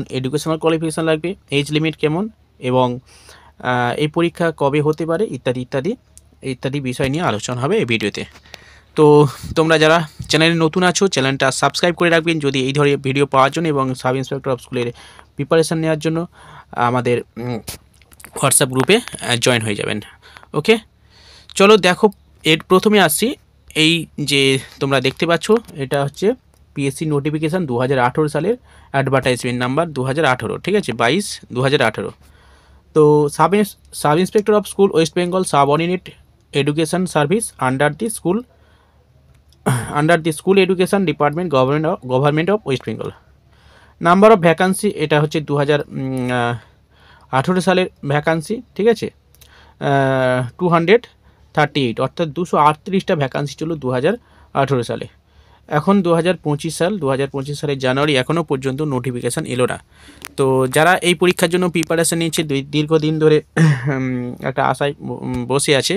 এখন educational qualification লাগবে, age limit কেমন এবং এই পরীক্ষা কবে হতে পারে ইত্যাদি ইত্যাদি ইত্যাদি বিষয় নিয়ে আলোচনা হবে এই ভিডিওতে। তো তোমরা যারা চ্যানেলে নতুন আছো চ্যানেলটা সাবস্ক্রাইব করে রাখবেন যদি এই ধরনের ভিডিও পাওয়ার জন্য, এবং সাব ইন্সপেক্টর অফ স্কুলের প্রিপারেশান নেওয়ার জন্য আমাদের হোয়াটসঅ্যাপ গ্রুপে জয়েন হয়ে যাবেন। ওকে, চলো দেখো, এর প্রথমে আসছি। এই যে তোমরা দেখতে পাচ্ছ এটা হচ্ছে পিএসসি নোটিফিকেশান 2018 সালের অ্যাডভার্টাইজমেন্ট নাম্বার 2018, ঠিক আছে, 22/2018। তো sub inspector of school West Bengal subordinate education service under the school education department government of West Bengal. Number of vacancy এটা হচ্ছে 2018 সালের ভ্যাকান্সি, ঠিক আছে, 238, অর্থাৎ 238টা ভ্যাকান্সি ছিল 2018 সালে। এখন 2025 সাল, 2025 সালের জানুয়ারি, এখনও পর্যন্ত নোটিফিকেশান এলো না। তো যারা এই পরীক্ষার জন্য প্রিপারেশান নিচ্ছে দীর্ঘদিন ধরে একটা আশায় বসে আছে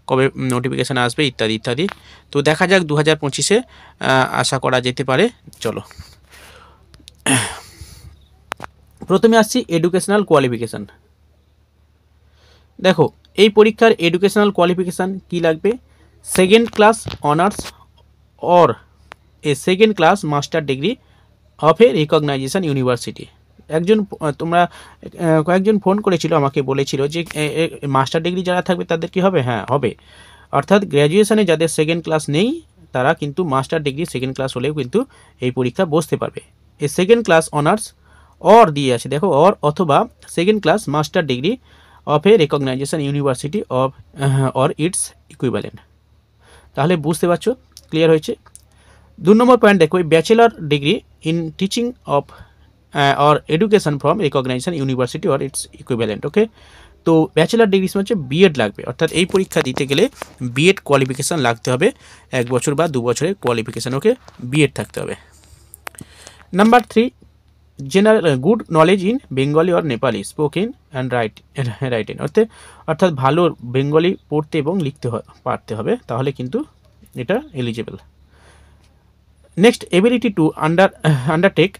কবে নোটিফিকেশান আসবে ইত্যাদি ইত্যাদি। তো দেখা যাক 2025-এ আশা করা যেতে পারে। চলো প্রথমে আসছি এডুকেশনাল কোয়ালিফিকেশান। দেখো এই পরীক্ষার এডুকেশনাল কোয়ালিফিকেশান কি লাগবে? Second class honours or a second class master degree of a recognization university. তোমরা কয়েকজন ফোন করেছিল, আমাকে বলেছিল যে মাস্টার ডিগ্রি যারা থাকবে তাদের কি হবে? হ্যাঁ হবে, অর্থাৎ গ্র্যাজুয়েশনে যাদের সেকেন্ড ক্লাস নেই তারা কিন্তু মাস্টার ডিগ্রি সেকেন্ড ক্লাস হলেও কিন্তু এই পরীক্ষা বসতে পারবে। A second class honours or দিয়ে আছে, দেখো, অর অথবা second class master degree of a recognization university of or its equivalent. তাহলে বুঝতে পারছো, ক্লিয়ার হয়েছে। 2 নম্বর পয়েন্ট দেখো, bachelor degree in teaching of or education from recognization university or its equivalent. Okay, তো ব্যাচেলর ডিগ্রি হচ্ছে B Ed লাগবে, অর্থাৎ এই পরীক্ষা দিতে গেলে বিএড কোয়ালিফিকেশান লাগতে হবে, 1 বছর বা 2 বছরের কোয়ালিফিকেশান, ওকে, বিএড থাকতে হবে। Number 3, general good knowledge in Bengali or Nepali spoken and writing, অর্থাৎ ভালো বেঙ্গলি পড়তে এবং লিখতে পারতে হবে, তাহলে কিন্তু এটা eligible. Next, ability to undertake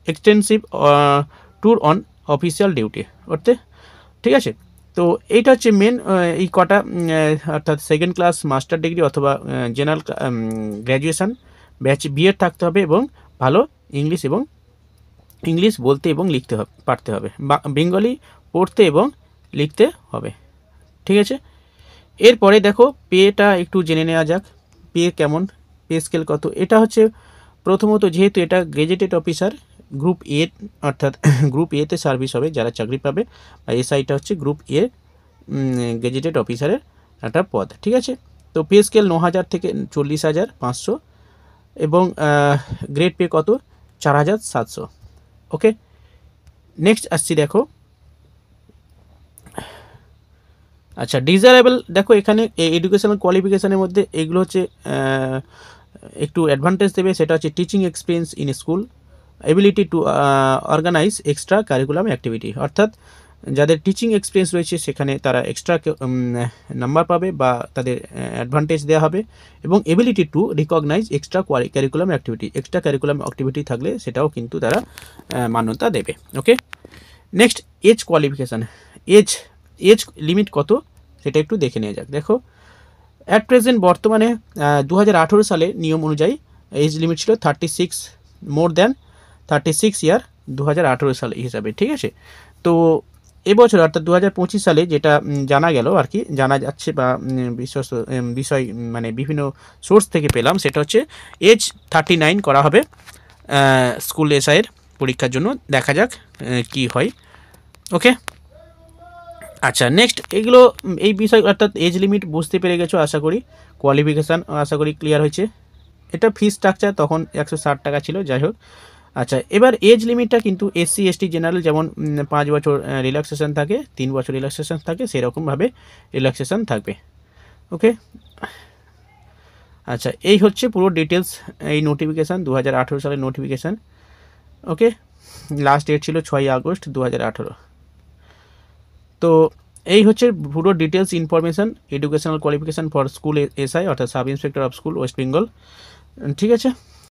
extensive tour on official duty, ঠিক আছে। তো এইটা হচ্ছে মেন এই কটা, অর্থাৎ সেকেন্ড ক্লাস মাস্টার ডিগ্রি অথবা জেনারেল গ্র্যাজুয়েশান বিএড থাকতে হবে এবং ভালো ইংলিশ বলতে এবং লিখতে পারতে হবে, বেঙ্গলি পড়তে এবং লিখতে হবে, ঠিক আছে। এরপরে দেখো পেটা একটু জেনে নেওয়া যাক, পে কেমন, পে স্কেল কত। এটা হচ্ছে প্রথমত, যেহেতু এটা গেজেটেড অফিসার গ্রুপ এ, অর্থাৎ গ্রুপ এতে সার্ভিস হবে যারা চাকরি পাবে, আর এসআইটা হচ্ছে গ্রুপ এ গেজেটেড অফিসারের একটা পদ, ঠিক আছে। তো পে স্কেল 9,000 থেকে 40,500 এবং গ্রেড পে কত? 4,700। ওকে, নেক্সট আসছি, দেখো, আচ্ছা, ডিজায়ারেবল। দেখো এখানে এডুকেশনাল কোয়ালিফিকেশানের মধ্যে এগুলো হচ্ছে একটু অ্যাডভান্টেজ দেবে, সেটা হচ্ছে teaching experience in school, ability to organise extra curriculum activity, অর্থাৎ যাদের টিচিং এক্সপিরিয়েন্স রয়েছে সেখানে তারা এক্সট্রা নাম্বার পাবে বা তাদের অ্যাডভান্টেজ দেওয়া হবে, এবং ability to recognise extra curriculum activity থাকলে সেটাও কিন্তু তারা মান্যতা দেবে। Okay, next, age qualification, age limit কত সেটা একটু দেখে নেওয়া যাক। দেখো অ্যাট প্রেজেন্ট বর্তমানে 2018 সালে নিয়ম অনুযায়ী এজ লিমিট ছিল 36, মোর দ্যান 36 ইয়ার 2018 সালে হিসাবে, ঠিক আছে। তো এবছর অর্থাৎ 2025 সালে যেটা জানা গেল আর কি, জানা যাচ্ছে বা বিষয় মানে বিভিন্ন সোর্স থেকে পেলাম, সেটা হচ্ছে এজ 39 করা হবে স্কুল এসআইয়ের পরীক্ষার জন্য। দেখা যাক কি হয়। ওকে, আচ্ছা, নেক্সট এগুলো এই বিষয়, অর্থাৎ এজ লিমিট বুঝতে পেরে গেছো আশা করি, কোয়ালিফিকেশান আশা করি ক্লিয়ার হয়েছে। এটা ফি স্ট্রাকচার তখন 160 টাকা ছিল, যাই হোক। আচ্ছা, এবার এজ লিমিটটা কিন্তু এসসি এসটি জেনারেল যেমন 5 বছর রিল্যাক্সেশন থাকে, 3 বছর রিল্যাক্সেশন থাকে, সেরকমভাবে রিল্যাক্সেশন থাকবে। ওকে, আচ্ছা, এই হচ্ছে পুরো ডিটেলস এই নোটিফিকেশান, 2018 সালের নোটিফিকেশান। ওকে, লাস্ট ডেট ছিল 6 আগস্ট 2018। তো এই হচ্ছে পুরো details information educational qualification for school SI, অর্থাৎ sub inspector of school West Bengal, ঠিক আছে।